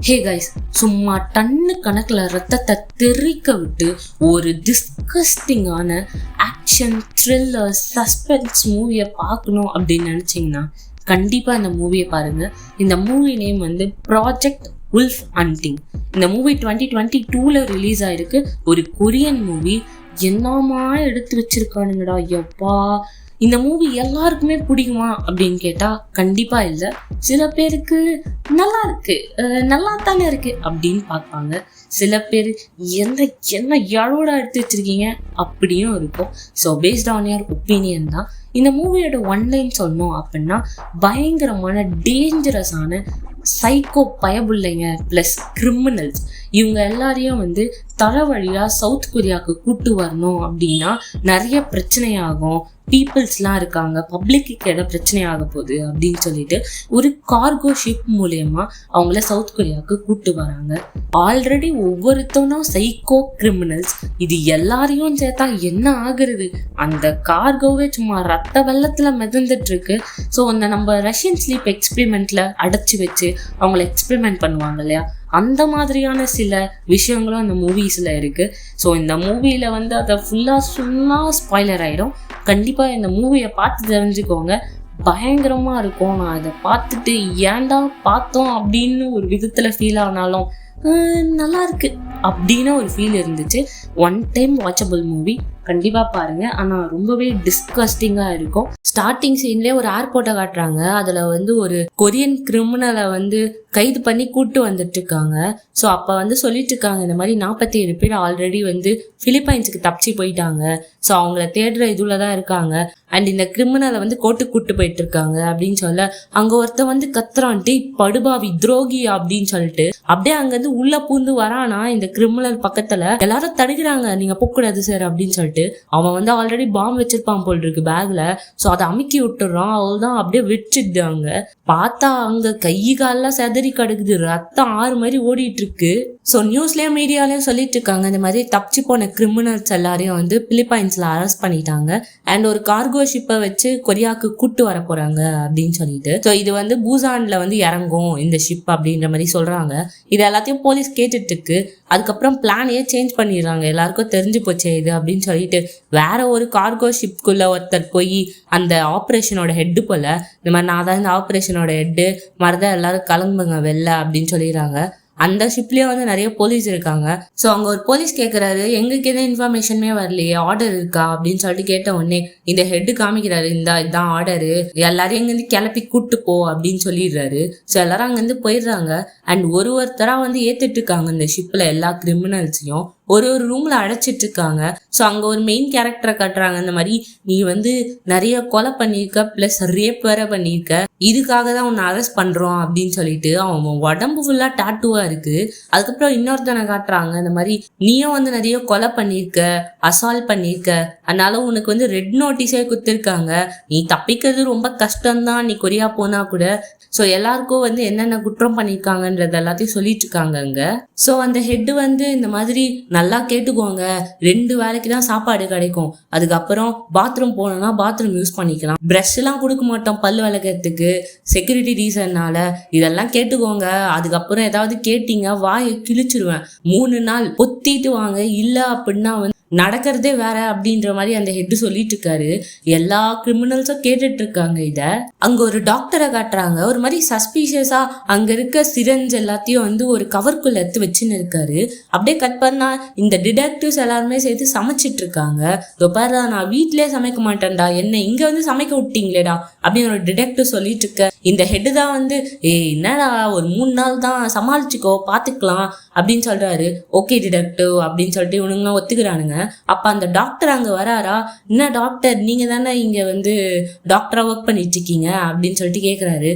Hey guys, சும்மா டன்னு கணக்கில் ரத்தத்தை தெறிக்க விட்டு ஒரு டிஸ்கஸ்டிங்கான ஆக்ஷன் த்ரில்லர் சஸ்பென்ஸ் மூவியை பார்க்கணும் அப்படின்னு நினச்சிங்கன்னா கண்டிப்பாக இந்த மூவியை பாருங்கள். இந்த மூவி நேம் வந்து ப்ராஜெக்ட் உல்ஃப் ஹண்டிங். இந்த மூவி 2022 ரிலீஸ் ஆகிருக்கு. ஒரு கொரியன் மூவி. என்னமா எடுத்து வச்சிருக்கானுங்கடா எப்பா. இந்த மூவி எல்லாருக்குமே பிடிக்குமா அப்படின்னு கேட்டால் கண்டிப்பாக இல்லை. சில பேருக்கு நல்லா இருக்கு, நல்லா தானே இருக்கு அப்படின்னு பார்ப்பாங்க. சில பேர் என்ன என்ன யாரோட எடுத்து வச்சிருக்கீங்க அப்படியும் இருக்கும். So based on your opinion தான். இந்த மூவியோட ஒன்லைன் சொல்லணும் அப்படின்னா, பயங்கரமான டேஞ்சரஸான சைக்கோ பயபுள்ளைங்க ப்ளஸ் கிரிமினல்ஸ் இவங்க எல்லாரையும் வந்து தரவழியாக சவுத் கொரியாவுக்கு கூட்டு வரணும் அப்படின்னா நிறைய பிரச்சனையாகும். பீப்புள்ஸ்லாம் இருக்காங்க, பப்ளிக்கு இட பிரச்சனையாக போகுது அப்படின்னு சொல்லிட்டு ஒரு கார்கோ ஷிப் மூலயமா அவங்கள சவுத் கொரியாவுக்கு கூட்டு வராங்க. ஆல்ரெடி ஒவ்வொருத்தவனும் சைக்கோ கிரிமினல்ஸ். இது எல்லாரையும் சேர்த்தா என்ன ஆகுறது? அந்த கார்கோவே சும்மா ரத்த வெள்ளத்தில் மிதந்துட்டு இருக்கு. ஸோ அந்த நம்ம ரஷ்யன் ஸ்லீப் எக்ஸ்பெரிமெண்ட்ல அடைச்சி வச்சு அவங்கள எக்ஸ்பெரிமெண்ட் பண்ணுவாங்க இல்லையா, அந்த மாதிரியான சில விஷயங்களும் அந்த மூவிஸில் இருக்குது. ஸோ இந்த மூவியில் வந்து அதை ஃபுல்லாக ஸ்பாய்லர் ஆகிடும். கண்டிப்பாக இந்த மூவியை பார்த்து தெரிஞ்சுக்கோங்க. பயங்கரமாக இருக்கும். நான் அதை பார்த்துட்டு ஏன்டா பார்த்தோம் அப்படின்னு ஒரு விதத்தில் ஃபீல் ஆனாலும் நல்லா இருக்கு அப்படின்னு ஒரு ஃபீல் இருந்துச்சு. ஒன் டைம் வாட்சபிள் மூவி, கண்டிப்பாக பாருங்கள். ஆனால் ரொம்பவே டிஸ்கஸ்டிங்காக இருக்கும். ஸ்டார்டிங் சீன்லேயே ஒரு ஏர்போர்ட்டை காட்டுறாங்க. அதில் வந்து ஒரு கொரியன் கிரிமினலை வந்து கைது பண்ணி கூட்டு வந்துட்டு இருக்காங்க. ஸோ அப்போ வந்து சொல்லிட்டு இருக்காங்க, இந்த மாதிரி 47 பேர் ஆல்ரெடி வந்து பிலிப்பைன்ஸுக்கு தப்பிச்சு போயிட்டாங்க. ஸோ அவங்கள தேடுற இதுல தான் இருக்காங்க. அண்ட் இந்த கிரிமினலை வந்து கோர்ட்டுக்கு கூட்டு போயிட்டு இருக்காங்க அப்படின்னு சொல்ல, அங்கே ஒருத்தன் வந்து கத்துறான்ட்டு படுபாவி துரோகி அப்படின்னு சொல்லிட்டு அப்படியே அங்கேருந்து உள்ள பூந்து வரானா இந்த கிரிமினல் பக்கத்தில். எல்லாரும் தடுக்கிறாங்க, நீங்கள் போகக்கூடாது சார் அப்படின்னு சொல்லிட்டு. அவன் வந்து ஆல்ரெடி பாம்பு வச்சிருப்பான் போல் இருக்கு பேக்ல. ஸோ அதை அமுக்கி விட்டுறான். அவள் தான் அப்படியே வச்சுட்டாங்க. பார்த்தா அங்கே கை காலெல்லாம் செதறி கிடக்குது, ரத்தம் ஆறு மாதிரி ஓடிட்டு இருக்கு. ஸோ நியூஸ்லயும் மீடியாலையும் சொல்லிட்டு இருக்காங்க, இந்த மாதிரி தப்பிச்சு போன கிரிமினல்ஸ் எல்லாரையும் வந்து பிலிப்பைன்ஸ்ல அரெஸ்ட் பண்ணிட்டாங்க. அண்ட் ஒரு கார்கோ ஷிப்பை வச்சு கொரியாவுக்கு கூட்டு வர போறாங்க அப்படின்னு சொல்லிட்டு. ஸோ இது வந்து பூசான்ல வந்து இறங்கும் இந்த ஷிப் அப்படின்ற மாதிரி சொல்றாங்க. இது எல்லாத்தையும் போலீஸ் கேட்டுட்டு இருக்கு. அதுக்கப்புறம் பிளானையே சேஞ்ச் பண்ணிடுறாங்க. எல்லாருக்கும் தெரிஞ்சு போச்சே இது அப்படின்னு சொல்லிட்டு வேற ஒரு கார்கோ ஷிப்குள்ள ஒருத்தர் போய் அந்த ஆப்ரேஷனோட ஹெட்டு போல, இந்த மாதிரி நான் தான் இந்த ஆப்ரேஷனோட ஹெட்டு மறதான் எல்லாரும் கிளம்புங்க வெளில அப்படின்னு சொல்லிடுறாங்க. அந்த ஷிப்லேயே வந்து நிறைய போலீஸ் இருக்காங்க. ஸோ அங்கே ஒரு போலீஸ் கேட்குறாரு, எங்களுக்கு எந்த இன்ஃபர்மேஷனுமே வரலையே, ஆர்டர் இருக்கா அப்படின்னு சொல்லிட்டு கேட்ட உடனே இந்த ஹெட்டு காமிக்கிறாரு, இதுதான் ஆர்டரு, எல்லாரையும் இங்கேருந்து கிளப்பி கூட்டு போ அப்படின்னு சொல்லிடுறாரு. ஸோ எல்லாரும் அங்கேருந்து போயிடுறாங்க. அண்ட் ஒருத்தராக வந்து ஏற்றுட்டு இருக்காங்க இந்த ஷிப்பில் எல்லா கிரிமினல்ஸையும். ஒரு ரூம்ல அடைச்சிட்டு இருக்காங்க. ஸோ அங்கே ஒரு மெயின் கேரக்டரை காட்டுறாங்க, இந்த மாதிரி நீ வந்து நிறைய கொலை பண்ணியிருக்க ப்ளஸ் ரேப் வேற பண்ணியிருக்க, இதுக்காக தான் உன்னை அரெஸ்ட் பண்றோம் அப்படின்னு சொல்லிட்டு. அவன் உடம்பு ஃபுல்லா டாட்டுவா இருக்கு. அதுக்கப்புறம் இன்னொருத்தனை காட்டுறாங்க, இந்த மாதிரி நீயும் வந்து நிறைய கொலை பண்ணியிருக்க, அசால்ட் பண்ணியிருக்க, அதனால உனக்கு வந்து ரெட் நோட்டீஸே கொடுத்துருக்காங்க, நீ தப்பிக்கிறது ரொம்ப கஷ்டம்தான் நீ கொரியா போனா கூட. ஸோ எல்லாருக்கும் வந்து என்னென்ன குற்றம் பண்ணியிருக்காங்கன்றது எல்லாத்தையும் சொல்லிட்டு இருக்காங்க அங்க. ஸோ அந்த ஹெட்டு வந்து இந்த மாதிரி நல்லா கேட்டுக்கோங்க, 2 வேளைக்கு தான் சாப்பாடு கிடைக்கும், அதுக்கப்புறம் பாத்ரூம் போனோம்னா பாத்ரூம் யூஸ் பண்ணிக்கலாம், ப்ரஷ் எல்லாம் கொடுக்க மாட்டோம் பல்லு விளக்கிறதுக்கு செக்யூரிட்டி ரீசன்னால, இதெல்லாம் கேட்டுக்கோங்க. அதுக்கப்புறம் ஏதாவது கேட்டீங்க வாயை கிழிச்சிருவேன், 3 நாள் பொத்திட்டு வாங்க, இல்லை அப்படின்னா வந்து நடக்கிறதே வேற அப்படின்ற மாதிரி அந்த ஹெட் சொல்லிட்டு இருக்காரு. எல்லா கிரிமினல்ஸும் கேட்டுட்டு இருக்காங்க. இத அங்க ஒரு டாக்டரை காட்டுறாங்க. ஒரு மாதிரி சஸ்பீஷியஸா அங்க இருக்க சிரஞ்ச் எல்லாத்தையும் வந்து ஒரு கவர்க்குள்ள எடுத்து வச்சுன்னு இருக்காரு. அப்படியே கட் பண்ணா இந்த டிடெக்டிவ்ஸ் எல்லாருமே சேர்த்து சமைச்சிட்டு இருக்காங்க. பாரு, நான் வீட்லயே சமைக்க மாட்டேன்டா, என்ன இங்க வந்து சமைக்க விட்டீங்களேடா அப்படின்னு ஒரு டிடெக்டிவ் சொல்லிட்டு இருக்க. இந்த ஹெட்டு தான் வந்து என்னடா ஒரு 3 நாள் தான் சமாளிச்சுக்கோ பாத்துக்கலாம் அப்படின்னு சொல்றாரு. ஓகே டிடெக்டிவ் அப்படின்னு சொல்லிட்டு இவனுங்க ஒத்துக்கிறானுங்க. அப்ப அந்த டாக்டர் அங்க வராரா, என்ன டாக்டர் நீங்க தானே இங்க வந்து டாக்டரா ஒர்க் பண்ணிட்டு இருக்கீங்க அப்படின்னு சொல்லிட்டு கேக்குறாரு.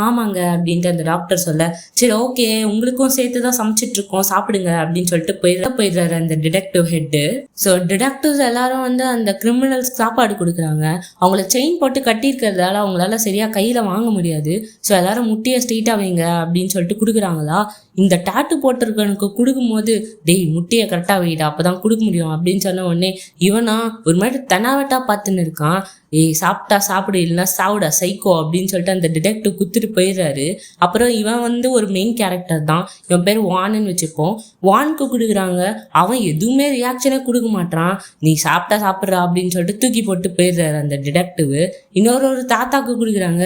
ஆமாங்க அப்படின்ட்டு அந்த டாக்டர் சொல்ல, சரி ஓகே உங்களுக்கும் சேர்த்துதான் சமைச்சிட்டு இருக்கோம் சாப்பிடுங்க அப்படின்னு சொல்லிட்டு போயிடுறாரு அந்த டிடெக்டிவ் ஹெட்டு. ஸோ டிடெக்டிவ்ஸ் எல்லாரும் வந்து அந்த கிரிமினல்ஸ் சாப்பாடு கொடுக்குறாங்க. அவங்கள செயின் போட்டு கட்டியிருக்கிறதால அவங்களால சரியா கையில வாங்க முடியாது. ஸோ எல்லாரும் முட்டியை ஸ்ட்ரெயிட்டா வைங்க அப்படின்னு சொல்லிட்டு கொடுக்குறாங்களா. இந்த டாட்டு போட்டிருக்கனுக்கு கொடுக்கும் போது, டேய் முட்டியை கரெக்டா வைடா அப்பதான் கொடுக்க முடியும் அப்படின்னு சொன்ன உடனே இவனா ஒரு மாதிரி தெனாவட்டா பார்த்துன்னு இருக்கான். ஏய் சாப்பிட்டா சாப்பிடு இல்லைன்னா சாவுடா சைக்கோ அப்படின்னு சொல்லிட்டு அந்த டிடெக்டிவ் குத்துட்டு போயிடுறாரு. அப்புறம் இவன் ஒரு மெயின் கேரக்டர் தான், இவன் பேர் வான்னு வச்சுப்போம். வானுக்கு கொடுக்குறாங்க, அவன் எதுவுமே ரியாக்ஷனே கொடுக்க மாட்டான். நீ சாப்பிட்டா சாப்பிட்றா அப்படின்னு சொல்லிட்டு தூக்கி போட்டு போயிடுறாரு அந்த டிடெக்டிவ். ஒரு தாத்தாக்கு கொடுக்குறாங்க,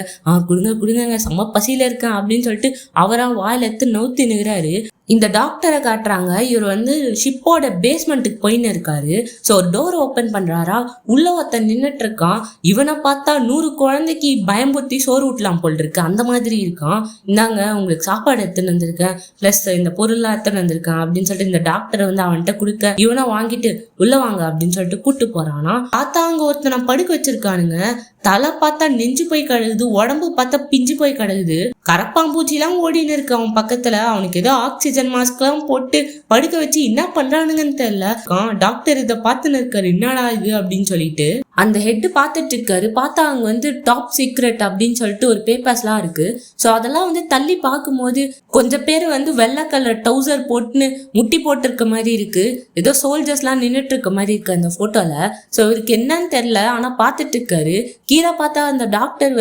கொடுங்க செம்ம பசியில இருக்கான் அப்படின்னு சொல்லிட்டு அவரா வாயில எடுத்து நவுத்தி நிற்கிறாரு. இந்த டாக்டரை காட்டுறாங்க, இவர் ஷிப்போட பேஸ்மெண்ட்டுக்கு போயின்னு இருக்காரு. ஸோ ஒரு டோர் ஓப்பன் பண்றாரா, உள்ள ஒருத்தன் நின்றுட்டு இருக்கான். இவனை பார்த்தா 100 குழந்தைக்கு பயம்புத்தி சோறு ஊட்டலாம் போல் இருக்கு, அந்த மாதிரி இருக்கான். இந்தாங்க உங்களுக்கு சாப்பாடு எடுத்துன்னு வந்திருக்கேன், பிளஸ் இந்த பொருள்லாம் எடுத்துன்னு வந்திருக்கேன் அப்படின்னு சொல்லிட்டு இந்த டாக்டரை அவன்கிட்ட கொடுக்க இவனை வாங்கிட்டு உள்ள வாங்க அப்படின்னு சொல்லிட்டு கூட்டு போறானா. பார்த்தா அங்க ஒருத்தனை படுக்க வச்சிருக்கானுங்க. தலை பார்த்தா நெஞ்சு போய் கிடக்குது, உடம்பு பார்த்தா பிஞ்சு போய் கிடக்குது. கரப்பாம்பூச்சிலாம் ஓடின்னு இருக்கு அவன் பக்கத்துல. அவனுக்கு ஏதோ ஆக்சிஜன் மாஸ்க் எல்லாம் போட்டு படுக்க வச்சு என்ன பண்றானுங்கன்னு தெரியல. டாக்டர் இதை பார்த்துன்னு இருக்காரு, என்னடா இது அப்படின்னு சொல்லிட்டு அந்த ஹெட் பார்த்துட்டு இருக்காரு. பார்த்தா அங்க டாப் சீக்ரெட் அப்படின்னு சொல்லிட்டு ஒரு பேப்பர்ஸ்லாம் இருக்கு. ஸோ அதெல்லாம் தள்ளி பார்க்கும்போது கொஞ்சம் பேர் வெள்ளை கலர் டவுசர் போட்டுன்னு முட்டி போட்டு இருக்க மாதிரி இருக்கு. ஏதோ சோல்ஜர்ஸ்லாம் நின்றுட்டு இருக்க மாதிரி இருக்கு அந்த போட்டோல. ஸோ இவருக்கு என்னன்னு தெரியல, ஆனா பார்த்துட்டு இருக்காரு. கீழே பார்த்தா அந்த டாக்டர்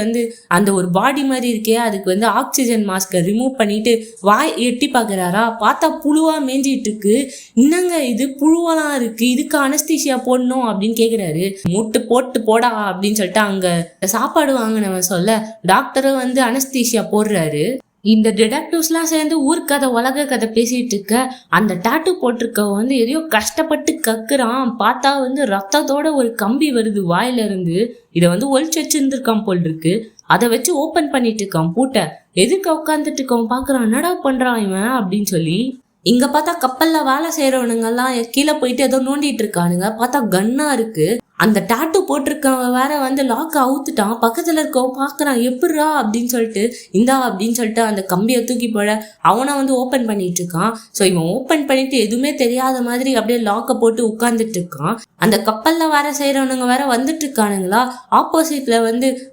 அந்த ஒரு பாடி மாதிரி இருக்கே, அதுக்கு ஆக்சிஜன் மாஸ்கை ரிமூவ் பண்ணிட்டு வாய் எட்டி பார்க்குறாரா. பார்த்தா புழுவா மேஞ்சிட்டு இருக்கு. என்னங்க இது புழுவெல்லாம் இருக்கு, இதுக்கு அனஸ்தீசியா போடணும் அப்படின்னு கேட்குறாரு. முட்டு போட்டு போடா அப்படின்னு சொல்லிட்டு அங்க சாப்பாடு வாங்கினவன் சொல்ல டாக்டரும் அனஸ்தீசியா போடுறாரு. இந்த டிடெக்டிவ்ஸ்லாம் சேர்ந்து ஊர்க்கதை உலக கதை பேசிட்டு இருக்க அந்த டாட்டூ போட்டிருக்கவன் எதையோ கஷ்டப்பட்டு கக்குறான். பார்த்தா ரத்தத்தோட ஒரு கம்பி வருது வாயில இருந்து. இதை ஒழிச்சு வச்சிருந்துருக்கான் போல் இருக்கு. அதை வச்சு ஓப்பன் பண்ணிட்டு இருக்கான் பூட்டை. எதுக்கு உட்காந்துட்டு இருக்கவன் பாக்குறான், என்னடா பண்றான் இவன் அப்படின்னு சொல்லி. இங்க பார்த்தா கப்பல்ல வேலை செய்யறவனுங்க எல்லாம் கீழே போயிட்டு ஏதோ நோண்டிட்டு இருக்கானுங்க. பார்த்தா கன்னா இருக்கு. அந்த டாட்டூ போட்டிருக்கவன் வேற லாக் அவுத்துட்டான். பக்கத்துல இருக்கவன் பாக்குறான், எப்படிரா அப்படின்னு சொல்லிட்டு இந்தா அப்படின்னு சொல்லிட்டு அந்த கம்பியை தூக்கி போட அவனை ஓப்பன் பண்ணிட்டு இருக்கான். ஸோ இவன் ஓப்பன் பண்ணிட்டு எதுவுமே தெரியாத மாதிரி அப்படியே லாக்கை போட்டு உட்கார்ந்துட்டு இருக்கான். அந்த கப்பல்ல வேற செய்யறவனுங்க வேற வந்துட்டு இருக்கானுங்களா. ஆப்போசிட்ல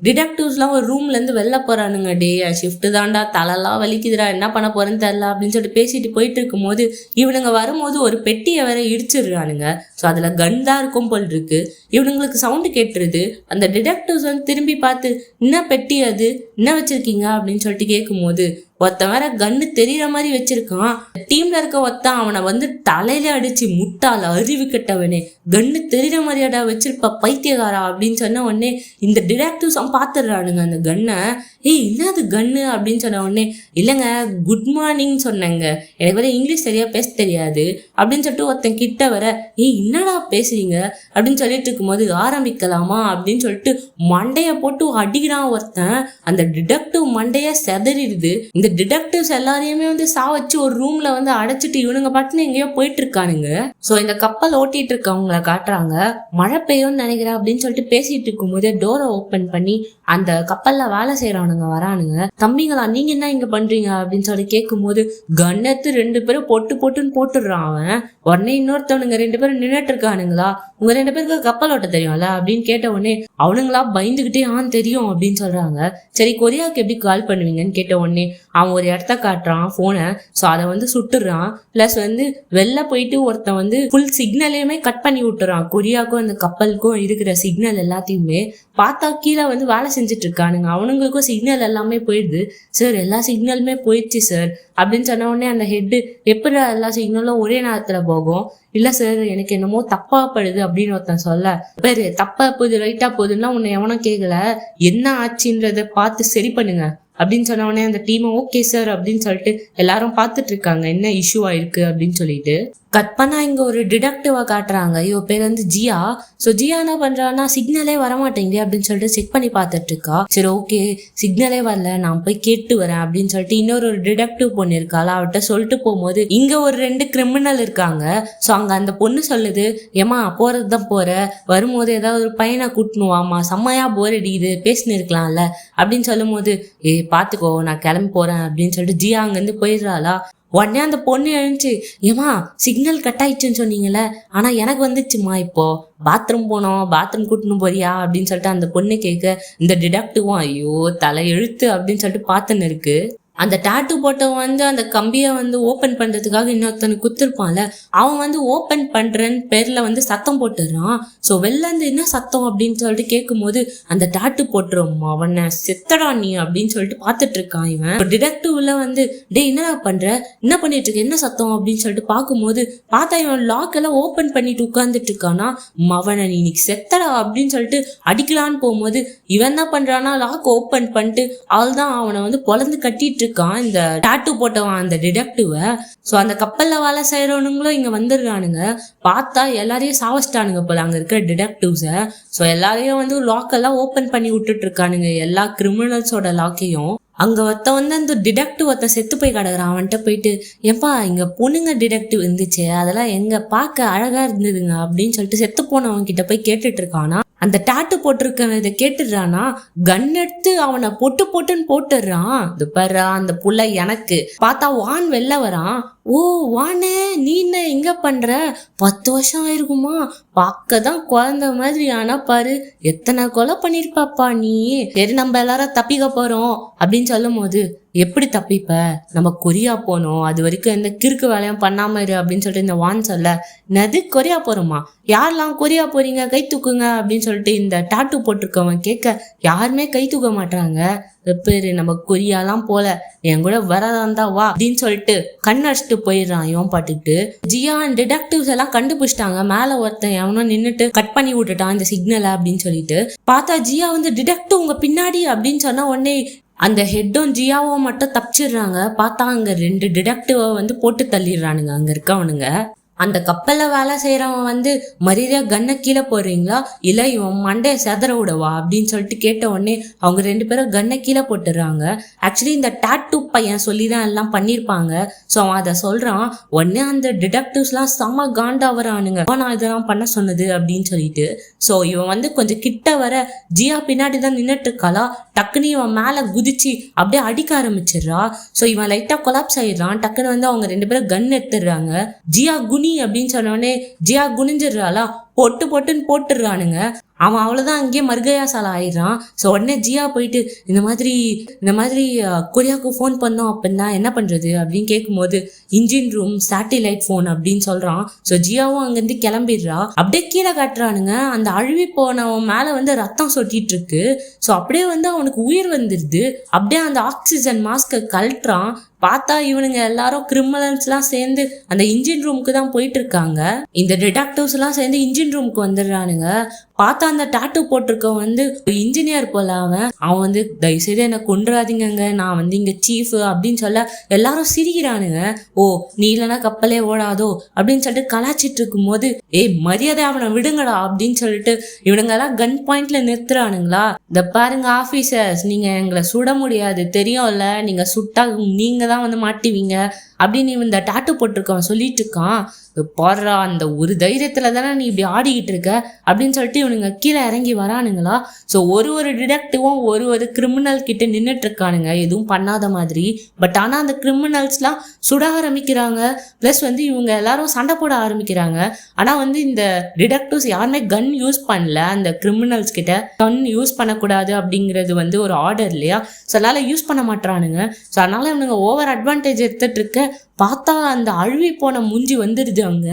டிடெக்டிவ்ஸ்லாம் ஒரு ரூம்ல இருந்து வெளில போறானுங்க. டே ஷிஃப்ட் தாண்டா, தலைலாம் வலிக்குதுடா, என்ன பண்ண போறேன்னு தெரியல அப்படின்னு சொல்லிட்டு பேசிட்டு போயிட்டு இருக்கும்போது இவனுங்க வரும்போது ஒரு பெட்டியை வேற இடிச்சிடுறானுங்க. ஸோ அதுல கன் தான் இருக்கும் போல் இருக்கு. இவனுங்களுக்கு சவுண்டு கேட்டுருது. அந்த டிடெக்டிவ்ஸ் திரும்பி பார்த்து என்ன பெட்டி அது, என்ன வச்சிருக்கீங்க அப்படின்னு சொல்லிட்டு கேட்கும்போது ஒருத்தன் வேற கன்னு தெரியற மாதிரி வச்சிருக்கான். டீம்ல இருக்க ஒருத்தன் அவனை தலையில அடிச்சு, முட்டாள் அறிவு கெட்டவனே, கன்னு தெரியற மாதிரியாடா வச்சிருப்ப பைத்தியகாரா அப்படின்னு சொன்ன உடனே இந்த டிடெக்டிவ்ஸ் பாத்துடுறானுங்க அந்த கன்னை. ஏய் என்னது கன்னு அப்படின்னு சொன்ன உடனே, இல்லைங்க குட் மார்னிங் சொன்னேங்க, எனக்கு வேற இங்கிலீஷ் சரியா பேச தெரியாது அப்படின்னு சொல்லிட்டு ஒருத்தன் கிட்ட வர, ஏய் என்னடா பேசுறீங்க அப்படின்னு சொல்லிட்டு இருக்கும்போது ஆரம்பிக்கலாமா அப்படின்னு சொல்லிட்டு மண்டைய போட்டு அடிக்கிறான் ஒருத்தன். அந்த டிடெக்டிவ் மண்டைய செதறிடுது. இந்த டிடெக்டிவ்ஸ் எல்லாரையுமே சாவச்சு ஒரு ரூம்ல அடைச்சிட்டு இவனுங்க பாட்டுன்னு எங்கேயோ போயிட்டு இருக்கானுங்க. சோ இந்த கப்பல் ஓட்டிட்டு இருக்கவங்கள காட்டுறாங்க. மழை பெய்யும்னு நினைக்கிறேன் அப்படின்னு சொல்லிட்டு பேசிட்டு இருக்கும் போதே டோரை ஓப்பன் பண்ணி அந்த கப்பல்ல வேலை செய்யறவனுங்க வரானுங்க. தம்பிங்களா நீங்க என்ன இங்க பண்றீங்க அப்படின்னு சொல்லி கேட்கும் போது கன்னத்து 2 பேரும் போட்டுன்னு போட்டுடுறான் அவன். உடனே இன்னொருத்தவனுங்க 2 பேரும் நின்றுட்டு இருக்கானுங்களா, உங்க 2 பேருக்கு கப்பல் ஓட்ட தெரியும்ல அப்படின்னு கேட்ட உடனே அவனுங்களா பயந்துகிட்டே தெரியும் அப்படின்னு சொல்றாங்க. சரி கொரியாவுக்கு எப்படி கால் பண்ணுவீங்கன்னு கேட்ட உடனே அவன் ஒரு இடத்த காட்டுறான் போனை. ஸோ அதை சுட்டுறான். பிளஸ் வெளில போயிட்டு ஒருத்தன் ஃபுல் சிக்னலையுமே கட் பண்ணி விட்டுறான். கொரியாவுக்கும் அந்த கப்பலுக்கும் இருக்கிற சிக்னல் எல்லாத்தையுமே. பார்த்தா கீழே வேலை செஞ்சுட்டு இருக்கானுங்க. அவனுங்களுக்கும் சிக்னல் எல்லாமே போயிடுது. சார் எல்லா சிக்னலுமே போயிடுச்சு சார் அப்படின்னு சொன்ன உடனே அந்த ஹெட்டு எப்படி எல்லா சிக்னலும் ஒரே நேரத்துல போகும், இல்ல சார் எனக்கு என்னமோ தப்பா படுது அப்படின்னு ஒருத்தன் சொல்ல, பேரு தப்பா போகுது ரைட்டா போகுதுன்னா உன்னை எவனும் கேட்கல, என்ன ஆச்சுன்றத பார்த்து சரி பண்ணுங்க அப்படின்னு சொன்ன உடனே அந்த டீமை ஓகே சார் அப்படின்னு சொல்லிட்டு எல்லாரும் பார்த்துட்டு இருக்காங்க என்ன இஷ்யூ ஆயிருக்கு அப்படின்னு சொல்லிட்டு. கட் பண்ணா இங்க ஒரு டிடெக்டிவா காட்டுறாங்க. இவ பேர் ஜியா. ஸோ ஜியா என்ன பண்றான்னா சிக்னலே வரமாட்டேங்குது அப்படின்னு சொல்லிட்டு செக் பண்ணி பார்த்துட்டு இருக்கா. சரி ஓகே சிக்னலே வரல, நான் போய் கேட்டு வரேன் அப்படின்னு சொல்லிட்டு இன்னொரு டிடெக்டிவ் பொண்ணு இருக்காளா அவட்ட சொல்லிட்டு போகும்போது இங்க ஒரு 2 கிரிமினல் இருக்காங்க. ஸோ அங்க அந்த பொண்ணு சொல்லுது, ஏமா போறதுதான் போற, வரும்போது ஏதாவது ஒரு பையனை கூட்டணுவாமா, செம்மையா போர் அடிக்குது, பேசினு இருக்கலாம்ல அப்படின்னு சொல்லும் போது, பாத்துக்கோ நான் கிளம்பி போறேன் அப்படின்னு சொல்லிட்டு ஜியா அங்கிருந்து போயிடுறாளா. உடனே அந்த பொண்ணு எழுந்துச்சு, ஏமா சிக்னல் கட் ஆயிடுச்சுன்னு சொன்னீங்கல்ல, ஆனா எனக்கு வந்துச்சுமா, இப்போ பாத்ரூம் போனோம், பாத்ரூம் கூட்டணும் போறியா அப்படின்னு சொல்லிட்டு அந்த பொண்ணு கேட்க இந்த டிடெக்டிவும் ஐயோ தலை எழுத்து அப்படின்னு சொல்லிட்டு பார்த்துன்னு இருக்கு. அந்த டாட்டூ போட்டவன் வந்து அந்த கம்பியை வந்து ஓப்பன் பண்றதுக்காக இன்னொருத்தனுக்கு குத்துருப்பான்ல, அவன் வந்து ஓப்பன் பண்றேன்னு பேர்ல வந்து சத்தம் போட்டுறான். ஸோ வெளில இருந்து என்ன சத்தம் அப்படின்னு சொல்லிட்டு கேட்கும்போது அந்த டாட்டூ போட்டுரும் அவனை செத்தடா நீ அப்படின்னு சொல்லிட்டு பார்த்துட்டு இருக்கான் இவன். டிடெக்டிவ்ல வந்து டே என்னடா பண்ற, என்ன பண்ணிட்டு இருக்க, என்ன சத்தம் அப்படின்னு சொல்லிட்டு பார்க்கும்போது பார்த்தா இவன் லாக் எல்லாம் ஓப்பன் பண்ணிட்டு உட்கார்ந்துட்டு இருக்கானா. அவனை நீ இன்னைக்கு செத்தடா அப்படின்னு சொல்லிட்டு அடிக்கலான்னு போகும்போது இவன் என்ன பண்றானா லாக் ஓப்பன் பண்ணிட்டு அவள்தான் அவனை வந்து பொழந்து கட்டிட்டு இருக்கான் இந்த டாட்டூ போட்டவன் அந்த டிடெக்டிவ. ஸோ அந்த கப்பல்ல வேலை செய்யறவனுங்களும் இங்க வந்துடுறானுங்க. பார்த்தா எல்லாரையும் சாவச்சிட்டானுங்க போல அங்க இருக்கிற டிடெக்டிவ்ஸ. ஸோ எல்லாரையும் வந்து லாக் எல்லாம் ஓப்பன் பண்ணி விட்டுட்டு இருக்கானுங்க, எல்லா கிரிமினல்ஸோட லாக்கையும். அங்க ஒருத்த வந்து அந்த டிடெக்டிவ் ஒருத்த செத்து போய் கிடக்குறான். அவன்கிட்ட போயிட்டு ஏப்பா இங்க பொண்ணுங்க டிடெக்டிவ் இருந்துச்சு, அதெல்லாம் எங்க பார்க்க அழகா இருந்ததுங்க அப்படின்னு சொல்லிட்டு செத்து போனவன் கிட்ட போய் கேட்டுட்டு இருக்கானா. அந்த டாட்டு போட்டிருக்கவன் இதை கேட்டுடுறானா, கன் எடுத்து அவனை போட்டுன்னு போட்டுடுறான். இது பாரு அந்த புள்ள எனக்கு பார்த்தா வான் வெளில வரான். ஓ வானே நீ என்ன இங்க பண்ற, 10 வருஷம் ஆயிருக்குமா, பார்க்கதான் குழந்தை மாதிரி, ஆனா பாரு எத்தனை கொலை பண்ணிருப்பாப்பா நீ, சரி நம்ம எல்லாரும் தப்பிக்க போறோம் அப்படின்னு சொல்லும் போது எப்படி தப்பிப்ப, நம்ம கொரியா போனோம், அது வரைக்கும் எந்த கிறுக்கு வேலையும் பண்ணாம இரு அப்படின்னு சொல்லிட்டு இந்த வான் சொல்ல, நது கொரியா போறோமா, யாரெல்லாம் கொரியா போறீங்க கை தூக்குங்க அப்படின்னு சொல்லிட்டு இந்த டாட்டூ போட்டிருக்கவன் கேட்க யாருமே கை தூக்க மாட்டாங்க. பேரு நம்ம கொரியாலாம் போல, என் கூட வரதாந்தா வா அப்படின்னு சொல்லிட்டு கண்ணடிச்சுட்டு போயிடுறான் இவன் பாட்டுக்கிட்டு. ஜியா அண்ட் டிடெக்டிவ்ஸ் எல்லாம் கண்டுபிடிச்சிட்டாங்க, மேல ஒருத்தன் எவனோ நின்னுட்டு கட் பண்ணி விட்டுட்டான் இந்த சிக்னலை அப்படின்னு சொல்லிட்டு. பார்த்தா ஜியா வந்து டிடெக்டிவ் உங்க பின்னாடி அப்படின்னு சொன்னா உடனே அந்த ஹெட்டும் ஜியாவும் மட்டும் தப்பிச்சிடுறாங்க. பார்த்தா அங்க 2 டிடெக்டிவ வந்து போட்டு தள்ளிடுறானுங்க அங்க இருக்கவனுங்க. அந்த கப்பல்ல வேலை செய்யறவன் வந்து மரியாதையா கண்ணை கீழே போடுறீங்களா இல்ல இவன் மண்டைய செதற விடவா அப்படின்னு சொல்லிட்டு கேட்ட உடனே அவங்க 2 பேரும் கண்ணை கீழே போட்டுறாங்க. ஆக்சுவலி இந்த டாட்டூ பையன் சொல்லிதான் எல்லாம் பண்ணிருப்பாங்க. ஸோ அவன் அதை சொல்றான். உடனே அந்த டிடெக்டிவ்ஸ் எல்லாம் செம்ம காண்டாவறானுங்க, நான் இதெல்லாம் பண்ண சொன்னது அப்படின்னு சொல்லிட்டு. ஸோ இவன் வந்து கொஞ்சம் கிட்ட வர ஜியா பின்னாடி தான் நின்றுட்டு இருக்காளா, டக்குன்னு இவன் மேல குதிச்சு அப்படியே அடிக்க ஆரம்பிச்சிடுறா. ஸோ இவன் லைட்டா கொலாப்ஸ் ஆயிடுறான். டக்குன்னு வந்து அவங்க 2 பேரும் கன் எடுத்துடுறாங்க. ஜியா குனி அப்படின்னு சொன்னோடனே ஜியா குனிஞ்சிடுறாளா, பொட்டுன்னு போட்டுடுறானுங்க. அவன் அவ்வளவுதான் அங்கேயே மர்கயாசால ஆயிடுறான். ஸோ உடனே ஜியா போயிட்டு இந்த மாதிரி கொரியாவுக்கு ஃபோன் பண்ணோம் அப்படின்னா என்ன பண்றது அப்படின்னு கேட்கும்போது இன்ஜின் ரூம் சேட்டிலைட் ஃபோன் அப்படின்னு சொல்றான். ஸோ ஜியாவும் அங்கிருந்து கிளம்பிடுறா. அப்படியே கீழே காட்டுறானுங்க, அந்த அழுவி போனவன் மேல வந்து ரத்தம் சொட்டிட்டு இருக்கு. ஸோ அப்படியே வந்து அவனுக்கு உயிர் வந்துருது. அப்படியே அந்த ஆக்சிஜன் மாஸ்கை கழட்டுறான். பார்த்தா இவனுங்க எல்லாரும் கிரிமினல்ஸ் எல்லாம் சேர்ந்து அந்த இன்ஜின் ரூமுக்கு தான் போயிட்டு இருக்காங்க. இந்த டிடெக்டிவ்ஸ் எல்லாம் சேர்ந்து இன்ஜின் ரூமுக்கு வந்துடுறானுங்க. பார்த்தா அந்த டாட்டூ போட்டிருக்கவன் வந்து இன்ஜினியர் போல. அவன் வந்து தயவுசெய்து என்ன கொன்றாதீங்க, நான் வந்து இங்க சீஃப் அப்படின்னு சொல்ல எல்லாரும் சிரிக்கிறானுங்க. ஓ நீ இல்லைன்னா கப்பலே ஓடாதோ அப்படின்னு சொல்லிட்டு கலாச்சிட்டு இருக்கும் போது மரியாதை அவனை விடுங்கடா அப்படின்னு சொல்லிட்டு இவனுங்க எல்லாம் கன் பாயிண்ட்ல நிறுத்துறானுங்களா. இந்த பாருங்க ஆபீசர்ஸ், நீங்க எங்களை சுட முடியாது தெரியும்ல, நீங்க சுட்டா நீங்க தான் வந்து மாட்டுவீங்க அப்படின்னு இந்த டாட்டூ போட்டிருக்கவன் சொல்லிட்டு இருக்கான். பாடுறா அந்த ஒரு தைரியத்துல தானே நீ இப்படி ஆடிக்கிட்டு இருக்க அப்படின்னு சொல்லிட்டு இவனுங்க கீழே இறங்கி வரானுங்களா. ஸோ ஒரு டிடெக்டிவும் ஒரு கிரிமினல் கிட்ட நின்றுட்டு இருக்கானுங்க எதுவும் பண்ணாத மாதிரி. பட் ஆனா அந்த கிரிமினல்ஸ்லாம் சுட ஆரம்பிக்கிறாங்க. பிளஸ் வந்து இவங்க எல்லாரும் சண்டை போட ஆரம்பிக்கிறாங்க. ஆனா வந்து இந்த டிடெக்டிவ்ஸ் யாருமே கன் யூஸ் பண்ணல. அந்த கிரிமினல்ஸ் கிட்ட கன் யூஸ் பண்ணக்கூடாது அப்படிங்கிறது வந்து ஒரு ஆர்டர் இல்லையா. ஸோ அதனால யூஸ் பண்ண மாட்டானுங்க. ஸோ அதனால இவனுங்க ஓவர் அட்வான்டேஜ் எடுத்துட்டு இருக்க. பார்த்தா அந்த அழுவி போன மூஞ்சி வந்துடுது அங்க.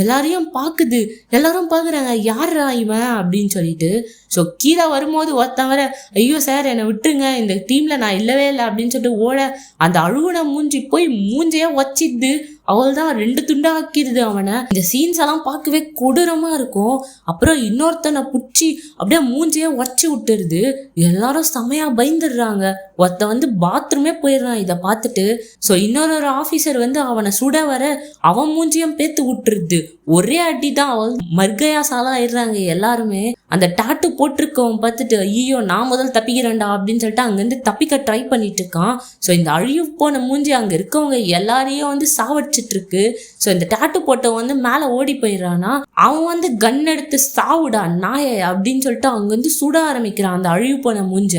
எல்லாரையும் பாக்குது, எல்லாரும் பாக்குறாங்க யாரா இவன் அப்படின்னு சொல்லிட்டு. ஸோ கீழே வரும்போது ஒருத்தவர ஐயோ சார் என்னை விட்டுருங்க, இந்த டீம்ல நான் இல்லவே இல்லை அப்படின்னு சொல்லிட்டு ஓட அந்த அழுகுன மூஞ்சி போய் மூஞ்சையே வச்சிடுது. அவள் தான் 2 துண்டா ஆக்கிடுது அவனை. இந்த சீன்ஸ் எல்லாம் பார்க்கவே கொடூரமா இருக்கும். அப்புறம் இன்னொருத்தனை புடிச்சு அப்படியே மூஞ்சியே உடச்சி விட்டுருது. எல்லாரும் செமையா பயந்துடுறாங்க. ஒருத்த வந்து பாத்ரூமே போயிடுறான் இதை பார்த்துட்டு. ஸோ இன்னொரு ஆஃபீஸர் வந்து அவனை சுட வர அவன் மூஞ்சியும் பேத்து விட்டுருது. ஒரே அடி தான். அவள் மர்கயாசாலா ஆயிடுறாங்க எல்லாருமே. அந்த டாட்டு போட்டிருக்கவன் பார்த்துட்டு ஐயோ நான் முதல் தப்பிக்கிறேன்டா அப்படின்னு சொல்லிட்டு அங்கிருந்து தப்பிக்க ட்ரை பண்ணிட்டு இருக்கான். ஸோ இந்த அழிவு போன மூஞ்சி அங்க இருக்கவங்க எல்லாரையும் வந்து சாவடிச்சிட்டு இருக்கு. ஸோ இந்த டாட்டு போட்டவன் வந்து மேல ஓடி போயிடுறானா. அவன் வந்து கன் எடுத்து சாவுடா நாய அப்படின்னு சொல்லிட்டு அங்க வந்து சுட ஆரம்பிக்கிறான் அந்த அழிவு போன மூஞ்ச.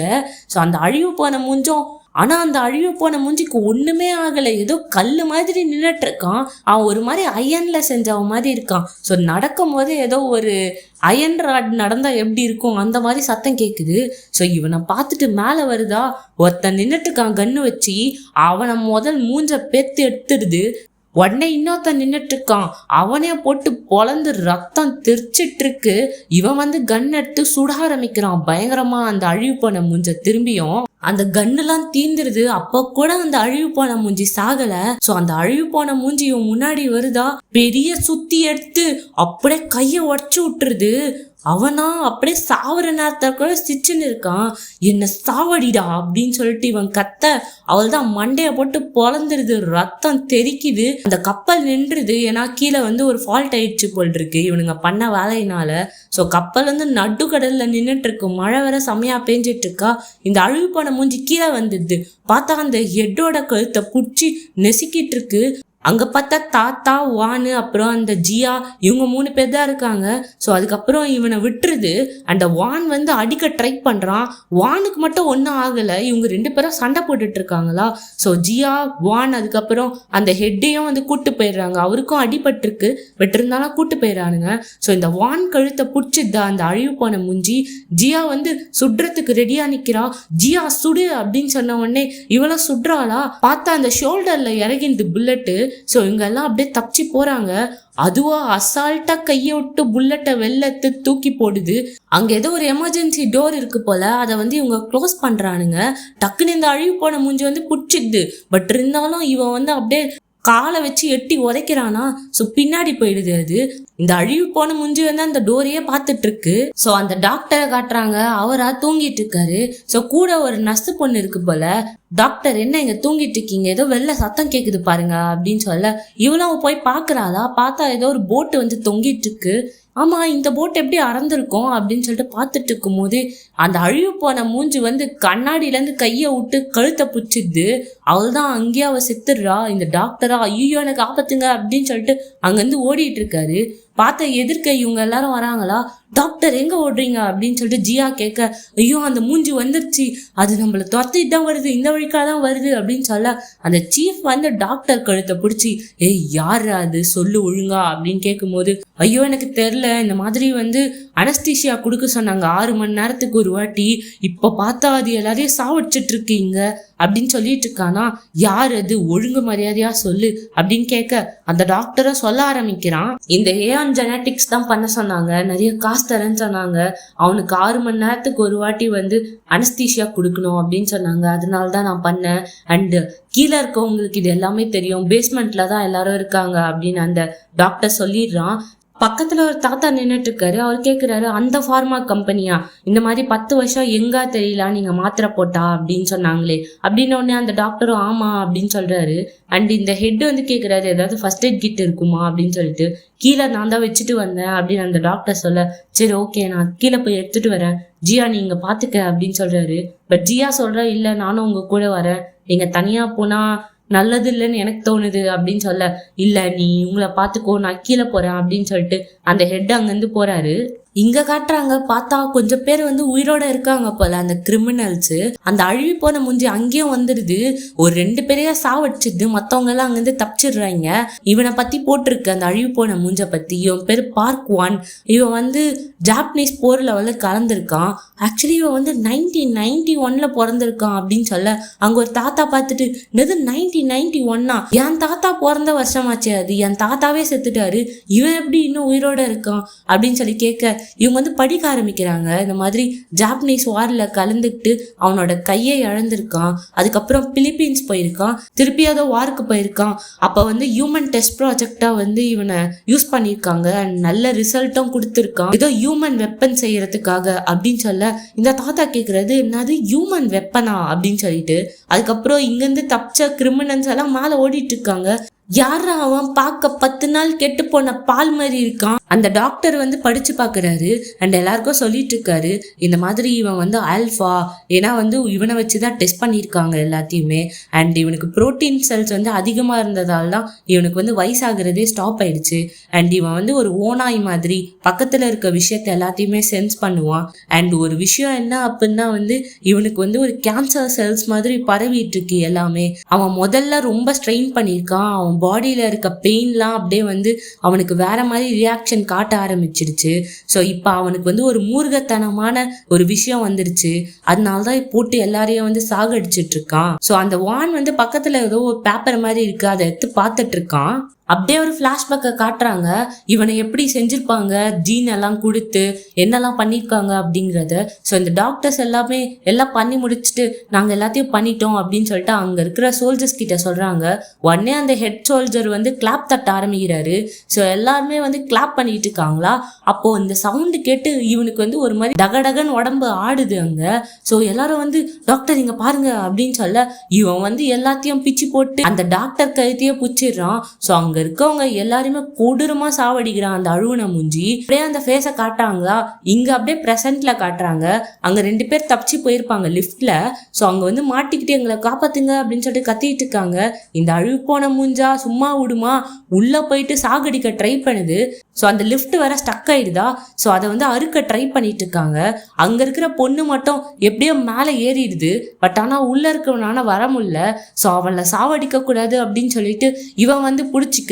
ஸோ அந்த அழிவு போன மூஞ்சும் ஆனா அந்த அழிவு போன மூஞ்சிக்கு ஒண்ணுமே ஆகல, ஏதோ கல்லு மாதிரி நின்னுட்டு இருக்கான். அவன் ஒரு மாதிரி அயன்ல செஞ்சவன் மாதிரி இருக்கான். ஸோ நடக்கும் போது ஏதோ ஒரு அயன் ராட் நடந்தா எப்படி இருக்கும் அந்த மாதிரி சத்தம் கேக்குது. ஸோ இவனை பார்த்துட்டு மேல வருதா, ஒருத்தன் நின்னுட்டு இருக்கான் கண்ணு வச்சு, அவனை முதல் மூஞ்ச பேத்து எடுத்துடுது. உடனே இன்னொருத்தன் நின்னுட்டு இருக்கான், அவனே போட்டு பொழந்து ரத்தம் தெரிச்சிட்டு இருக்கு. இவன் வந்து கன் எடுத்து சுட ஆரம்பிக்கிறான் பயங்கரமா அந்த அழிவு போன மூஞ்ச. திரும்பியும் அந்த கன்னுலாம் தீந்துருது. அப்ப கூட அந்த அழிவு போன மூஞ்சி சாகல. சோ அந்த அழிவு போன மூஞ்சி இவன் முன்னாடி வருதா, பெரிய சுத்தி எடுத்து அப்படியே கைய உடச்சு விட்டுருது. அவனா அப்படியே சாவர நேரத்தை கூட சிச்சுன்னு இருக்கான். என்ன சாவடிடா அப்படின்னு சொல்லிட்டு இவன் கத்த, அவள் தான் மண்டைய போட்டு பொழந்துருது, ரத்தம் தெரிக்குது. அந்த கப்பல் நின்றுது. ஏன்னா கீழே வந்து ஒரு ஃபால்ட் ஆயிடுச்சு போல் இருக்கு இவனுங்க பண்ண வேலையினால. ஸோ கப்பல் வந்து நடுக்கடல்ல நின்றுட்டு இருக்கு, மழை வேற செமையா பேஞ்சிட்டு இருக்கா. இந்த அழிவு போன மூஞ்சி கீழே வந்துடுது. பார்த்தா அந்த ஹெட்டோட கழுத்தை புடிச்சு நெசுக்கிட்டு இருக்கு. அங்க பார்த்தா தாத்தா, வானு, அப்புறம் அந்த ஜியா, இவங்க 3 பேர் தான் இருக்காங்க. ஸோ அதுக்கப்புறம் இவனை விட்டுருது. அந்த வான் வந்து அடிக்க ட்ரை பண்றான். வானுக்கு மட்டும் ஒன்றும் ஆகல. இவங்க 2 பேரும் சண்டை போட்டுட்டு இருக்காங்களா. ஸோ ஜியா, வான், அதுக்கப்புறம் அந்த ஹெட்டையும் வந்து கூட்டு போயிடுறாங்க. அவருக்கும் அடிபட்டிருக்கு, பட் இருந்தாலும் கூட்டு போயிடறானுங்க. ஸோ இந்த வான் கழுத்தை பிடிச்சிதா அந்த அழிவு போன மூஞ்சி. ஜியா வந்து சுடுறதுக்கு ரெடியா நிக்கிறா. ஜியா சுடு அப்படின்னு சொன்ன உடனே இவளும் சுடுறாளா. பார்த்தா அந்த ஷோல்டர்ல இறங்கிடுது புல்லட்டு. ஸோ இவங்க எல்லாம் அப்படியே தப்பிச்சு போறாங்க. அதுவா அசால்ட்டா கையை விட்டு புல்லட்டை வெள்ளத்து தூக்கி போடுது. அங்க ஏதோ ஒரு எமர்ஜென்சி டோர் இருக்கு போல, அதை வந்து இவங்க க்ளோஸ் பண்றானுங்க. டக்குன்னு இந்த அழிவு போன மூஞ்சி வந்து புடிச்சிடுது. பட் இருந்தாலும் இவன் வந்து அப்படியே காலை வச்சு எட்டி உதைக்கிறானா. ஸோ பின்னாடி போயிடுது அது. இந்த அழிவு போன மூஞ்சி வந்து அந்த டோரையே பார்த்துட்டு இருக்கு. ஸோ அந்த டாக்டரை காட்டுறாங்க, அவரா தூங்கிட்டு இருக்காரு. ஸோ கூட ஒரு நர்ஸ் பொண்ணு இருக்கு போல. டாக்டர் என்ன இங்க தூங்கிட்டு இருக்கீங்க, ஏதோ வெளில சத்தம் கேக்குது பாருங்க அப்படின்னு சொல்ல, இவளும் போய் பாக்குறாளா. பார்த்தா ஏதோ ஒரு போட்டு வந்து தொங்கிட்டு இருக்கு. ஆமா, இந்த போட் எப்படி அறந்திருக்கும் அப்படின்னு சொல்லிட்டு பார்த்துட்டு இருக்கும் போது அந்த அழிவு போன மூஞ்சி வந்து கண்ணாடியில இருந்து கையை விட்டு கழுத்தை பிடிச்சிது. அவள் தான் அங்கேயே அவ செத்துடுறா. இந்த டாக்டரா ஐயோ எனக்கு ஆபத்துங்க அப்படின்னு சொல்லிட்டு அங்கிருந்து ஓடிட்டு இருக்காரு. பார்த்த எதிர்க்க இவங்க எல்லாரும் வராங்களா. டாக்டர் எங்க ஓடுறீங்க அப்படின்னு சொல்லிட்டு ஜியா கேட்க, ஐயோ அந்த மூஞ்சி வந்துருச்சு, அது நம்மள துரத்திட்டு தான் வருது, இந்த வழிக்காக தான் வருது அப்படின்னு சொல்ல, அந்த சீஃப் வந்து டாக்டர் கழுத்தை பிடிச்சி, ஏய் யாரு அது சொல்லு ஒழுங்கா அப்படின்னு கேட்கும் போது, ஐயோ எனக்கு தெரியல, இந்த மாதிரி வந்து அனஸ்தீசியா கொடுக்க சொன்னாங்க 6 மணி நேரத்துக்கு ஒரு வாட்டி, இப்ப பார்த்தா அது எல்லாரையும் சாவடிச்சிட்டு இருக்கீங்க அப்படின்னு சொல்லிட்டு இருக்கானா. யார் அது, ஒழுங்கு மரியாதையா சொல்லு அப்படின்னு கேட்க அந்த டாக்டரை சொல்ல ஆரம்பிக்கிறான். இந்த ஏஆன் ஜெனட்டிக்ஸ் தான் பண்ண சொன்னாங்க, நிறைய காசு தரேன்னு சொன்னாங்க, அவனுக்கு 6 மணி நேரத்துக்கு ஒரு வாட்டி வந்து அனஸ்தீசியா கொடுக்கணும் அப்படின்னு சொன்னாங்க, அதனால தான் நான் பண்ணேன். அண்ட் கீழே இருக்கவங்களுக்கு இது எல்லாமே தெரியும், பேஸ்மெண்ட்ல தான் எல்லாரும் இருக்காங்க அப்படின்னு அந்த டாக்டர் சொல்லிடுறான். பக்கத்துல ஒரு தாத்தா நின்றுட்டு இருக்காரு. அவர் கேட்கிறாரு, அந்த ஃபார்மா கம்பெனியா, இந்த மாதிரி 10 வருஷம் எங்கா தெரியல நீங்க மாத்திரை போட்டா அப்படின்னு சொன்னாங்களே அப்படின்னு உடனே அந்த டாக்டரும் ஆமா அப்படின்னு சொல்றாரு. அண்ட் இந்த ஹெட் வந்து கேட்கிறாரு, ஏதாவது ஃபர்ஸ்ட் எய்ட் கிட் இருக்குமா அப்படின்னு சொல்லிட்டு. கீழே நான் தான் வச்சுட்டு வந்தேன் அப்படின்னு அந்த டாக்டர் சொல்ல, சரி ஓகே நான் கீழே போய் எடுத்துட்டு வரேன், ஜியா நீங்க பாத்துக்க அப்படின்னு சொல்றாரு. பட் ஜியா சொல்ற, இல்ல நானும் உங்க கூட வரேன், நீங்க தனியா போனா நல்லது இல்லைன்னு எனக்கு தோணுது அப்படின்னு சொல்ல, இல்ல நீ உங்களை பாத்துக்கோ நான் கீழே போறேன் அப்படின்னு சொல்லிட்டு அந்த ஹெட் அங்கிருந்து போறாரு. இங்க காட்டுறாங்க, பார்த்தா கொஞ்சம் பேர் வந்து உயிரோட இருக்காங்க போல அந்த கிரிமினல்ஸ். அந்த அழிவு போன மூஞ்சி அங்கேயும் வந்துடுது, ஒரு 2 பேரையா சாவடிச்சிடுது, மத்தவங்க எல்லாம் அங்கிருந்து தப்பிச்சிடுறாங்க. இவனை பத்தி போட்டிருக்கு அந்த அழிவு போன மூஞ்ச பத்தி. இவன் பேரு பார்க் 1. இவன் வந்து ஜாப்பனீஸ் போர்ல வந்து கலந்துருக்கான். ஆக்சுவலி இவன் வந்து 1991ல பிறந்திருக்கான் அப்படின்னு சொல்ல, அங்க ஒரு தாத்தா பார்த்துட்டு, என்னது 1991? என் தாத்தா பிறந்த வருஷமாச்சு அது, என் தாத்தாவே செத்துட்டாரு, இவன் எப்படி இன்னும் உயிரோட இருக்கான் அப்படின்னு சொல்லி கேட்க, இவங்க வந்து படிக்க ஆரம்பிக்கிறாங்க. இந்த மாதிரி ஜாப்பனீஸ் வார்ல கலந்துக்கிட்டு அவனோட கையை இழந்திருக்கான், அதுக்கப்புறம் பிலிப்பீன்ஸ் போயிருக்கான், திருப்பி ஏதோ வார்க்கு போயிருக்கான். அப்ப வந்து ஹியூமன் டெஸ்ட் ப்ராஜெக்டா வந்து இவனை யூஸ் பண்ணியிருக்காங்க, நல்ல ரிசல்ட்டும் கொடுத்துருக்கான், ஏதோ ஹியூமன் வெப்பன் செய்யறதுக்காக அப்படின்னு சொல்ல, இந்த தாத்தா கேட்கறது, என்னது ஹியூமன் வெப்பனா அப்படின்னு சொல்லிட்டு. அதுக்கப்புறம் இங்கிருந்து தப்பிச்ச கிரிமினல்ஸ் எல்லாம் மேல ஓடிட்டு இருக்காங்க. யாரா அவன் பார்க்க 10 நாள் கெட்டு போன பால் மாதிரி இருக்கான். அந்த டாக்டர் வந்து படிச்சு பாக்குறாரு அண்ட் எல்லாருக்கும் சொல்லிட்டு இருக்காரு, இந்த மாதிரி இவன் வந்து ஆல்ஃபா, ஏன்னா வந்து இவனை வச்சுதான் டெஸ்ட் பண்ணியிருக்காங்க எல்லாத்தையுமே. அண்ட் இவனுக்கு புரோட்டீன் செல்ஸ் வந்து அதிகமா இருந்ததால தான் இவனுக்கு வந்து வயசாகிறதே ஸ்டாப் ஆயிடுச்சு. அண்ட் இவன் வந்து ஒரு ஓனாய் மாதிரி பக்கத்துல இருக்க விஷயத்த எல்லாத்தையுமே சென்ஸ் பண்ணுவான். அண்ட் ஒரு விஷயம் என்ன அப்படின்னா வந்து இவனுக்கு வந்து ஒரு கேன்சர் செல்ஸ் மாதிரி பரவிட்டு இருக்கு எல்லாமே. அவன் முதல்ல ரொம்ப ஸ்ட்ரெயின் பண்ணியிருக்கான். அவன் பாடியில இருக்க பெயின்லாம் அப்படியே வந்து அவனுக்கு வேற மாதிரி ரியாக்ஷன் காட்ட ஆரம்பிச்சிருச்சு. ஸோ இப்போ அவனுக்கு வந்து ஒரு மூர்க்கத்தனமான ஒரு விஷயம் வந்துருச்சு. அதனாலதான் போட்டு எல்லாரையும் வந்து சாகடிச்சிட்டு இருக்கான். ஸோ அந்த வான் வந்து பக்கத்துல ஏதோ ஒரு பேப்பர் மாதிரி இருக்கு, அதை எடுத்து பார்த்துட்டு இருக்கான். அப்படியே ஒரு ஃப்ளாஷ்பேக்கை காட்டுறாங்க, இவனை எப்படி செஞ்சிருப்பாங்க, ஜீன் எல்லாம் கொடுத்து என்னெல்லாம் பண்ணியிருக்காங்க அப்படிங்கிறத. ஸோ இந்த டாக்டர்ஸ் எல்லாமே எல்லாம் பண்ணி முடிச்சுட்டு நாங்கள் எல்லாத்தையும் பண்ணிட்டோம் அப்படின்னு சொல்லிட்டு அங்கே இருக்கிற சோல்ஜர்ஸ் கிட்ட சொல்கிறாங்க. உடனே அந்த ஹெட் சோல்ஜர் வந்து கிளாப் தட்ட ஆரம்பிக்கிறாரு. ஸோ எல்லாருமே வந்து கிளாப் பண்ணிட்டு இருக்காங்களா. அப்போ இந்த சவுண்டு கேட்டு இவனுக்கு வந்து ஒரு மாதிரி டகடகன் உடம்பு ஆடுது அங்கே. ஸோ எல்லாரும் வந்து டாக்டர் இங்கே பாருங்க அப்படின்னு சொல்ல இவன் வந்து எல்லாத்தையும் பிச்சு போட்டு அந்த டாக்டர் கழுத்தையே பிச்சிடுறான். ஸோ அங்கே இருக்கவங்க எல்லாருமே கொடூரமா சாவடிக்கிறான் அந்த அழுவன மூஞ்சி. அப்படியே அந்த ஃபேஸை காட்டுறாங்களா, இங்க அப்படியே பிரசன்ட்ல காட்டுறாங்க. அங்க 2 பேர் தப்பிச்சு போயிருப்பாங்க லிஃப்ட்ல. ஸோ அங்க வந்து மாட்டிக்கிட்டு எங்களை காப்பாத்துங்க அப்படின்னு சொல்லிட்டு கத்திட்டு இருக்காங்க. இந்த அழுவு போன மூஞ்சா சும்மா விடுமா, உள்ள போயிட்டு சாகடிக்க ட்ரை பண்ணுது. ஸோ அந்த லிஃப்ட் வேற ஸ்டக் ஆயிடுதா. ஸோ அதை வந்து அறுக்க ட்ரை பண்ணிட்டு இருக்காங்க. அங்க இருக்கிற பொண்ணு மட்டும் எப்படியோ மேலே ஏறிடுது. பட் ஆனா உள்ள இருக்கவனால வர முடியல. ஸோ அவளை சாவடிக்க கூடாது அப்படின்னு சொல்லிட்டு இவன் வந்து பிடிச்சிக்கிறான்.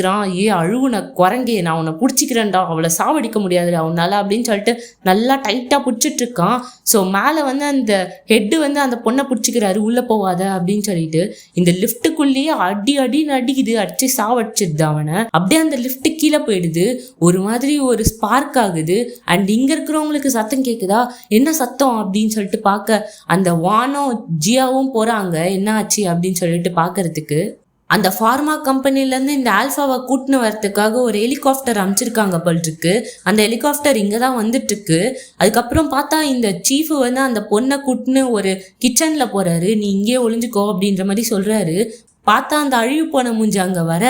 அழுவுன குரங்கே, நான் உன்னை பிடிச்சிக்கிறேன்டா, அவளை சாவடிக்க முடியாதுடா அவனால அப்படின்னு சொல்லிட்டு நல்லா டைட்டா பிடிச்சிட்டு இருக்கான். ஸோ மேலே வந்து அந்த ஹெட்டு வந்து அந்த பொண்ணை பிடிச்சிக்கிறாரு, உள்ள போவாத அப்படின்னு சொல்லிட்டு. இந்த லிஃப்ட்டுக்குள்ளேயே அடின்னு அடிக்குது, அடிச்சு சாவடிச்சிடுது அவனை. அப்படியே அந்த லிஃப்ட் கீழே போயிடுது. ஒரு மாதிரி ஒரு ஸ்பார்க் ஆகுது. அண்ட் இங்க இருக்கிறவங்களுக்கு சத்தம் கேக்குதா, என்ன சத்தம் அப்படின்னு சொல்லிட்டு பார்க்க அந்த வானும் ஜியாவும் போறாங்க என்ன ஆச்சு அப்படின்னு சொல்லிட்டு பாக்குறதுக்கு. அந்த ஃபார்மா கம்பெனிலேருந்து இந்த ஆல்ஃபாவை கூட்டின்னு வரத்துக்காக ஒரு ஹெலிகாப்டர் அமைச்சிருக்காங்க போல் இருக்கு. அந்த ஹெலிகாப்டர் இங்கே தான் வந்துட்டு இருக்கு. அதுக்கப்புறம் பார்த்தா இந்த சீஃப் வந்து அந்த பொண்ணை கூட்டின்னு ஒரு கிச்சனில் போறாரு. நீ இங்கே ஒளிஞ்சுக்கோ அப்படின்ற மாதிரி சொல்றாரு. பார்த்தா அந்த அழிவு போன மூஞ்சி அங்கே வர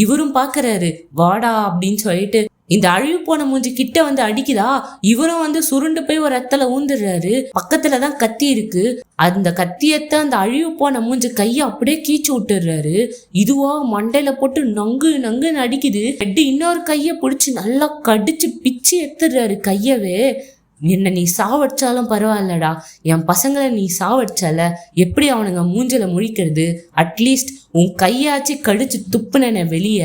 இவரும் பார்க்கறாரு, வாடா அப்படின்னு சொல்லிட்டு இந்த அழிவு போன மூஞ்சி கிட்ட வந்து அடிக்குதா. இவரும் வந்து சுருண்டு போய் ஒரு இடத்துல ஊந்துடுறாரு. பக்கத்துலதான் கத்தி இருக்கு. அந்த கத்தியத்தை அந்த அழிவு போன மூஞ்சி கையை அப்படியே கீச்சு விட்டுடுறாரு. இதுவா மண்டையில போட்டு நங்குன்னு அடிக்குது. இன்னொரு கையை பிடிச்சி நல்லா கடிச்சு பிச்சு எடுத்துடுறாரு கையவே. என்ன நீ சாவடிச்சாலும் பரவாயில்லடா, என் பசங்களை நீ சாவடிச்சால, எப்படி அவனுங்க மூஞ்சில முழிக்கிறது, அட்லீஸ்ட் உன் கையாச்சு கடிச்சு துப்புன வெளிய,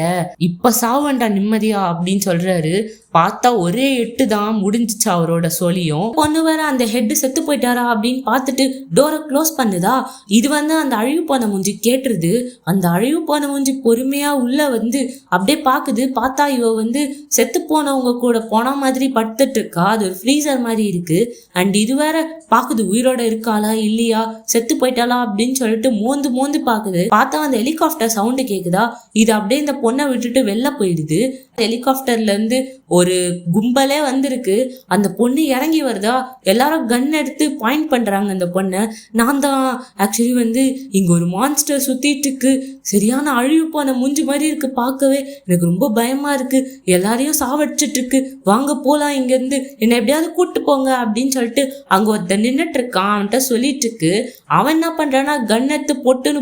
இப்ப சாவண்டா நிம்மதியா அப்படின்னு சொல்றாரு. பார்த்தா ஒரே 8 தான் முடிஞ்சிச்சு அவரோட சொல்லியும். பொண்ணு வேற அந்த ஹெட் செத்து போயிட்டாரா அப்படின்னு பார்த்துட்டு டோரை க்ளோஸ் பண்ணுதா. இது வந்து அந்த அழிவு போன மூஞ்சி கேட்டுருது. அந்த அழிவு போன மூஞ்சி பொறுமையா உள்ள வந்து அப்படியே பாக்குது. பார்த்தா இவ வந்து செத்து போனவங்க கூட போன மாதிரி படுத்துட்டு இருக்கா. அது ஒரு ஃப்ரீசர் மாதிரி இருக்கு. அண்ட் இது வேற பாக்குது, உயிரோட இருக்காளா இல்லையா, செத்து போயிட்டாளா அப்படின்னு சொல்லிட்டு மோந்து பாக்குது. பார்த்தா அந்த ஹெலிகாப்டர் சவுண்டு கேக்குதா. இது அப்படியே இந்த பொண்ணை விட்டுட்டு வெளில போயிடுது. ஹெலிகாப்டர்ல இருந்து ஒரு கும்பலே வந்திருக்கு. அந்த பொண்ணு இறங்கி வருதா. எல்லாரும் கன் எடுத்து பாயிண்ட் பண்றாங்க அந்த பொண்ணை. நான் தான் ஆக்சுவலி வந்து இங்க ஒரு மான்ஸ்டர் சுத்திட்டு இருக்கு, சரியான அழிவு போன மூஞ்சி மாதிரி இருக்கு, பார்க்கவே எனக்கு ரொம்ப பயமா இருக்கு, எல்லாரையும் சாவடிச்சிட்டு இருக்கு, வாங்க போலாம் இங்க இருந்து, என்னை எப்படியாவது கூட்டு போங்க அப்படின்னு சொல்லிட்டு அங்க ஒருத்தர் நின்னுட்டு இருக்கான். அவன்கிட்ட சொல்லிட்டு இருக்கு. அவன் என்ன பண்றான்னா கன் எடுத்து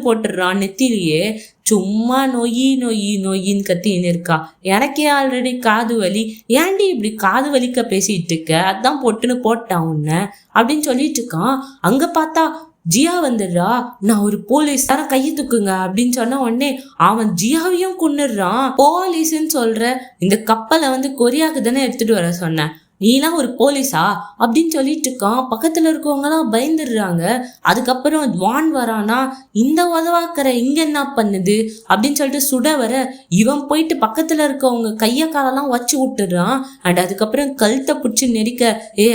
போட்டுடுறான் நெத்திலேயே. சும்மா நொயின்னு கத்தின்னு இருக்கா. எனக்கே ஆல்ரெடி காது வலி, ஏன்டி இப்படி காது வலிக்க பேசிட்டு இருக்க, அதான் பொட்டுன்னு போட்டான் உன்ன அப்படின்னு சொல்லிட்டு இருக்கான். அங்க பார்த்தா ஜியா வந்துடுறா. நான் ஒரு போலீஸ் தானே, கையை தூக்குங்க அப்படின்னு சொன்ன உடனே அவன் ஜியாவையும் கொன்னுடுறான். போலீஸ்ன்னு சொல்ற, இந்த கப்பலை வந்து கொரியாவுக்கு தானே எடுத்துட்டு வர சொன்னேன், நீலாம் ஒரு போலீஸா அப்படின்னு சொல்லிட்டு இருக்கான். பக்கத்துல இருக்கவங்க எல்லாம் பயந்துடுறாங்க. அதுக்கப்புறம் வான் வரானா, இந்த உதவாக்கற இங்க என்ன பண்ணுது அப்படின்னு சொல்லிட்டு சுட வர இவன் போயிட்டு பக்கத்துல இருக்கவங்க கைய காலெல்லாம் வச்சு விட்டுடுறான். அண்ட் அதுக்கப்புறம் கழுத்தை பிடிச்சி நெரிக்க,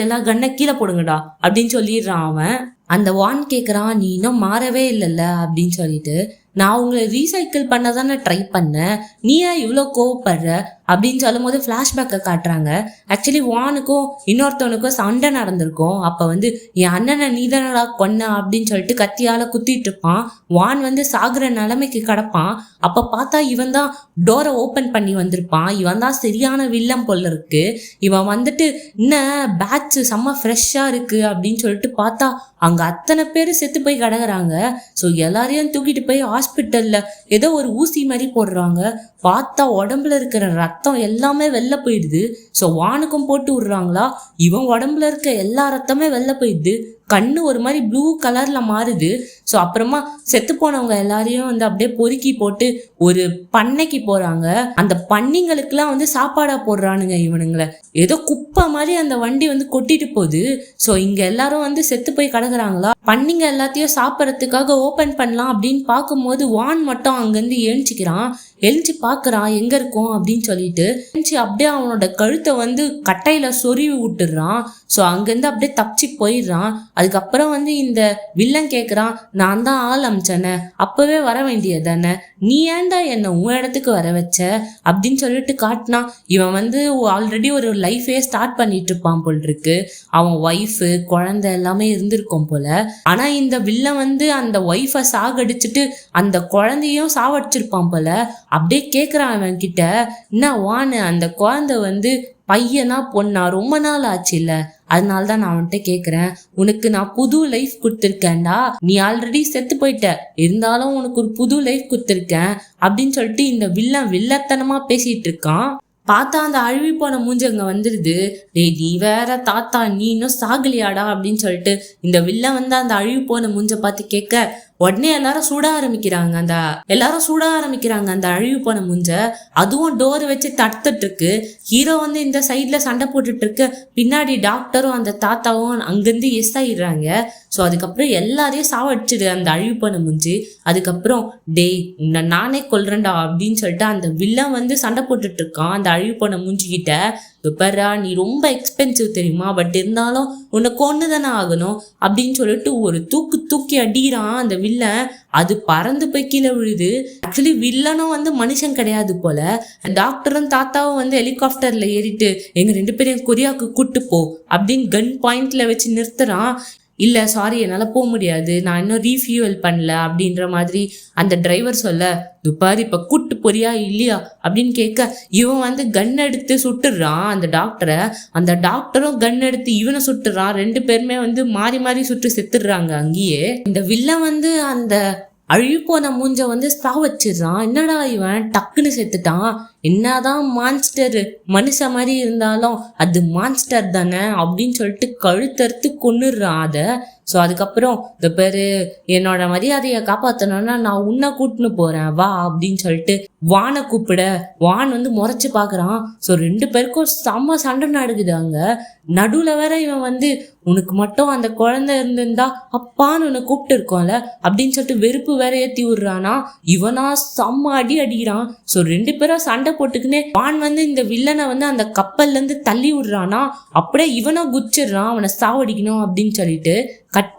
எல்லாம் கண்ணை கீழே போடுங்கடா அப்படின்னு சொல்லிடுறான் அவன். அந்த வான் கேக்குறான், நீ இன்னும் மாறவே இல்லைல்ல அப்படின்னு சொல்லிட்டு. நான் உங்களை ரீசைக்கிள் பண்ண தானே ட்ரை பண்ணேன், நீ ஏன் இவ்வளோ கோவப்படுற அப்படின்னு சொல்லும் போது ஃப்ளாஷ்பேக்கை காட்டுறாங்க. ஆக்சுவலி வானுக்கும் இன்னொருத்தவனுக்கும் சண்டை நடந்திருக்கும். அப்போ வந்து என் அண்ணனை நீதானடா கொன்ன அப்படின்னு சொல்லிட்டு கத்தியால் குத்திட்டு இருப்பான். வான் வந்து சாகுற நிலைமைக்கு கிடப்பான். அப்போ பார்த்தா இவன் தான் டோரை ஓப்பன் பண்ணி வந்திருப்பான். இவன் தான் சரியான வில்லம் போல இருக்கு. இவன் வந்துட்டு இன்னும் பேட்ச் செம்ம ஃப்ரெஷ்ஷாக இருக்கு அப்படின்னு சொல்லிட்டு பார்த்தா அங்கே அத்தனை பேர் செத்து போய் கிடக்குறாங்க. ஸோ எல்லாரையும் தூக்கிட்டு போய் ஹாஸ்பிட்டலில் ஏதோ ஒரு ஊசி மாதிரி போடுறாங்க. பார்த்தா உடம்புல இருக்கிற ரத்தம் எல்லாமே வெளில போயிடுது. ஸோ வானுக்கும் போட்டு விடுறாங்களா, இவன் உடம்புல இருக்க எல்லா ரத்தமே வெளில போயிடுது. கண்ணு ஒரு மாதிரி ப்ளூ கலர்ல மாறுது. ஸோ அப்புறமா செத்து போனவங்க எல்லாரையும் வந்து அப்படியே பொறுக்கி போட்டு ஒரு பண்ணைக்கு போறாங்க. அந்த பன்னிங்களுக்குலாம் வந்து சாப்பாடா போடுறானுங்க இவனுங்களை. ஏதோ குப்பை மாதிரி அந்த வண்டி வந்து கொட்டிட்டு போகுது. ஸோ இங்க எல்லாரும் வந்து செத்து போய் கிடக்குறாங்களா. பன்னிங்க எல்லாத்தையும் சாப்பிட்றதுக்காக ஓப்பன் பண்ணலாம் அப்படின்னு பார்க்கும்போது வான் மட்டும் அங்கேருந்து எழுச்சி பார்க்குறான் எங்க இருக்கும் அப்படின்னு சொல்லிட்டு. எழுச்சி அப்படியே அவனோட கழுத்தை வந்து கட்டையில சொருவி விட்டுடுறான். ஸோ அங்கேருந்து அப்படியே தப்பிச்சு போயிடுறான். அதுக்கப்புறம் வந்து இந்த வில்லன் கேட்குறான், நான் தான் ஆள் அமிச்சேனே, அப்பவே வர வேண்டியது தானே, நீ ஏன்டா என்னை உன் இடத்துக்கு வர வச்ச அப்படின்னு சொல்லிட்டு காட்டினான். இவன் வந்து ஆல்ரெடி ஒரு லைஃபே ஸ்டார்ட் பண்ணிட்டு இருப்பான் போல் இருக்கு. அவன் ஒய்ஃபு குழந்தை எல்லாமே இருந்திருக்கும் போல. ஆனா இந்த வில்லன் வந்து அந்த ஒய்ஃபை சாகடிச்சுட்டு அந்த குழந்தையும் சாவடிச்சிருப்பான் போல. அப்படியே கேட்குறான் அவன் கிட்ட, என்ன வான்னு அந்த குழந்தை வந்து பையனா பொண்ணா ரொம்ப நாள் ஆச்சு இல்ல, அதனால தான் நான் அவன்கிட்ட கேட்குறேன், உனக்கு நான் புது லைஃப் கொடுத்துருக்கேன்டா, நீ ஆல்ரெடி செத்து போயிட்ட, இருந்தாலும் உனக்கு ஒரு புது லைஃப் கொடுத்துருக்கேன் அப்படின்னு சொல்லிட்டு இந்த வில்லத்தனமா பேசிட்டு இருக்கான். பார்த்தா அந்த அழுவி போன மூஞ்சங்க வந்துடுது. டேய் நீ வேற தாத்தா, நீ இன்னும் சாகலியாடா அப்படின்னு சொல்லிட்டு இந்த வில்லன் வந்து அந்த அழுவி போன மூஞ்ச பார்த்து கேட்க, உடனே எல்லாரும் சுட ஆரம்பிக்கிறாங்க. அந்த அழுவி போன மூஞ்ச. அதுவும் டோர் வச்சு தடுத்துட்டு இருக்கு. ஹீரோ வந்து இந்த சைட்ல சண்டை போட்டுட்டு இருக்கு. பின்னாடி டாக்டரும் அந்த தாத்தாவும் அங்கிருந்து எஸ் ஆயிடுறாங்க. ஸோ அதுக்கப்புறம் எல்லாரையும் சாவடிச்சிடு அந்த அழுவி போன மூஞ்சி. அதுக்கப்புறம் டேய் உன்னை நானே கொல்றேன்டா அப்படின்னு சொல்லிட்டு அந்த வில்லன் வந்து சண்டை போட்டுட்டு இருக்கான் அந்த அழுவி போன மூஞ்சிக்கிட்ட. பெறா நீ ரொம்ப எக்ஸ்பென்சிவ் தெரியுமா, பட் இருந்தாலும் உன்னை கொண்டு தானே ஆகணும் அப்படின்னு சொல்லிட்டு ஒரு தூக்கி அடிக்கிறான் அந்த வில்லன். அது பறந்து போய் கீழே விழுது. ஆக்சுவலி வில்லனும் வந்து மனுஷன் கிடையாது போல. டாக்டரும் தாத்தாவும் வந்து ஹெலிகாப்டர்ல ஏறிட்டு எங்க 2 பேரையும் கொரியாவுக்கு கூட்டு போ அப்படின்னு கன் பாயிண்ட்ல வச்சு நிறுத்துறான். இல்லை சாரி என்னால் போக முடியாது, நான் இன்னும் ரீஃபியூவல் பண்ணல அப்படின்ற மாதிரி அந்த டிரைவர் சொல்ல, துப்பாரி இப்போ கூட்டு போறியா இல்லையா அப்படின்னு கேட்க, இவன் வந்து கன் எடுத்து சுட்டுடுறான் அந்த டாக்டரும் கன் எடுத்து இவனை சுட்டுறான். 2 பேருமே வந்து மாறி மாறி சுட்டு செத்துடுறாங்க அங்கேயே. இந்த வில்லன் வந்து அந்த அழுகி போன மூஞ்ச வந்து வச்சிடுறான். என்னடா இவன் டக்குன்னு செத்துட்டான், என்னதான் மான்ஸ்டர் மனுஷ மாதிரி இருந்தாலும் அது மான்ஸ்டர் தானே அப்படின்னு சொல்லிட்டு கழுத்தறுத்து கொன்னுடுறான் அதை. ஸோ அதுக்கப்புறம் இந்த பேரு என்னோட மரியாதையை காப்பாற்றணும்னா நான் உன்னை கூட்டின்னு போறேன் வா அப்படின்னு சொல்லிட்டு வானை கூப்பிட, வான் வந்து முறைச்சு பார்க்குறான். ஸோ 2 பேருக்கும் செம்ம சண்டை நடக்குது அங்க. நடுவில் வேற இவன் வந்து உனக்கு மட்டும் அந்த குழந்தை இருந்திருந்தா அப்பான்னு உன்னை கூப்பிட்டு இருக்கோம்ல அப்படின்னு சொல்லிட்டு வெறுப்பு வேற ஏற்றி விடுறானா. இவனா செம்ம அடிக்கிறான். ஸோ 2 பேரும் சண்டை போட்டுக்குன்னே வான் வந்து இந்த வில்லனை வந்து அந்த கப்பல்ல இருந்து தள்ளி விடுறானா. அப்படியே இவனை குச்சிடுறான் அவனை சாவடிக்கணும் அப்படின்னு சொல்லிட்டு. கட்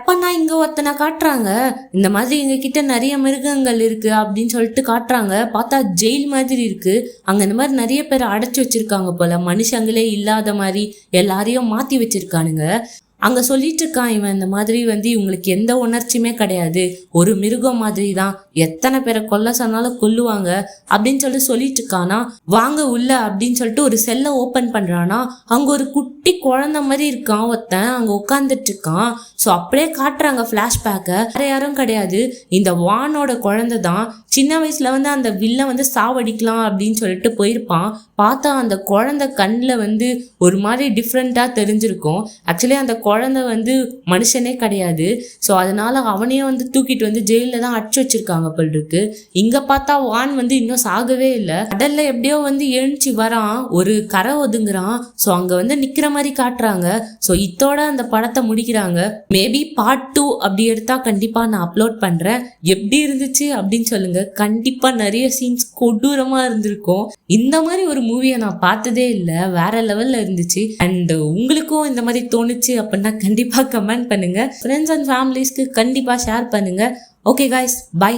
பண்ணா இங்க ஒருத்தனை காட்டுறாங்க. இந்த மாதிரி எங்க கிட்ட நிறைய மிருகங்கள் இருக்கு அப்படின்னு சொல்லிட்டு காட்டுறாங்க. பார்த்தா ஜெயில் மாதிரி இருக்கு. அங்க இந்த மாதிரி நிறைய பேர் அடைச்சு வச்சிருக்காங்க போல, மனுஷங்களே இல்லாத மாதிரி எல்லாரையும் மாத்தி வச்சிருக்கானுங்க. அங்க சொல்லிட்டு இருக்கான் இவன், இந்த மாதிரி வந்து இவங்களுக்கு எந்த உணர்ச்சியுமே கிடையாது, ஒரு மிருகம் மாதிரி தான், எத்தனை பேரை கொல்ல சொன்னாலும் கொல்லுவாங்க அப்படின்னு சொல்லிட்டு இருக்கானா. வாங்க உள்ள அப்படின்னு சொல்லிட்டு ஒரு செல்லை ஓப்பன் பண்றானா. அங்க ஒரு குட்டி குழந்தை மாதிரி இருக்கான் ஒருத்தன் அங்க உட்காந்துட்டு இருக்கான். ஸோ அப்படியே காட்டுறாங்க ஃபிளாஷ்பேக்கை. வேற யாரும் கிடையாது, இந்த வானோட குழந்தை தான். சின்ன வயசுல வந்து அந்த வில்லை வந்து சாவடிக்கலாம் அப்படின்னு சொல்லிட்டு போயிருப்பான். பார்த்தா அந்த குழந்தை கண்ணில் வந்து ஒரு மாதிரி டிஃப்ரெண்டா தெரிஞ்சிருக்கும். ஆக்சுவலி அந்த குழந்தை வந்து மனுஷனே கிடையாது. ஸோ அதனால அவனையும் வந்து தூக்கிட்டு வந்து ஜெயிலில் தான் அடிச்சு வச்சிருக்காங்க போல் இருக்கு. இங்க பார்த்தா வான் வந்து இன்னும் சாகவே இல்லை. கடல்ல எப்படியோ வந்து எழுச்சி வரான், ஒரு கரை ஒதுங்குறான். ஸோ அங்க வந்து நிக்கிற மாதிரி காட்டுறாங்க. ஸோ இதோட அந்த படத்தை முடிக்கிறாங்க. மேபி பார்ட் 2 அப்படி எடுத்தா கண்டிப்பா நான் அப்லோட் பண்றேன். எப்படி இருந்துச்சு அப்படின்னு சொல்லுங்க. கண்டிப்பா நிறைய சீன்ஸ் கொடூரமா இருந்திருக்கும். இந்த மாதிரி ஒரு மூவியை நான் பார்த்ததே இல்லை, வேற லெவல்ல இருந்துச்சு. அண்ட் உங்களுக்கும் இந்த மாதிரி தோணுச்சு அப்படின்னா கண்டிப்பா கமெண்ட் பண்ணுங்க. ஃப்ரெண்ட்ஸ் அண்ட் ஃபேமிலிஸ்க்கு கண்டிப்பா ஷேர் பண்ணுங்க. Okay guys, by.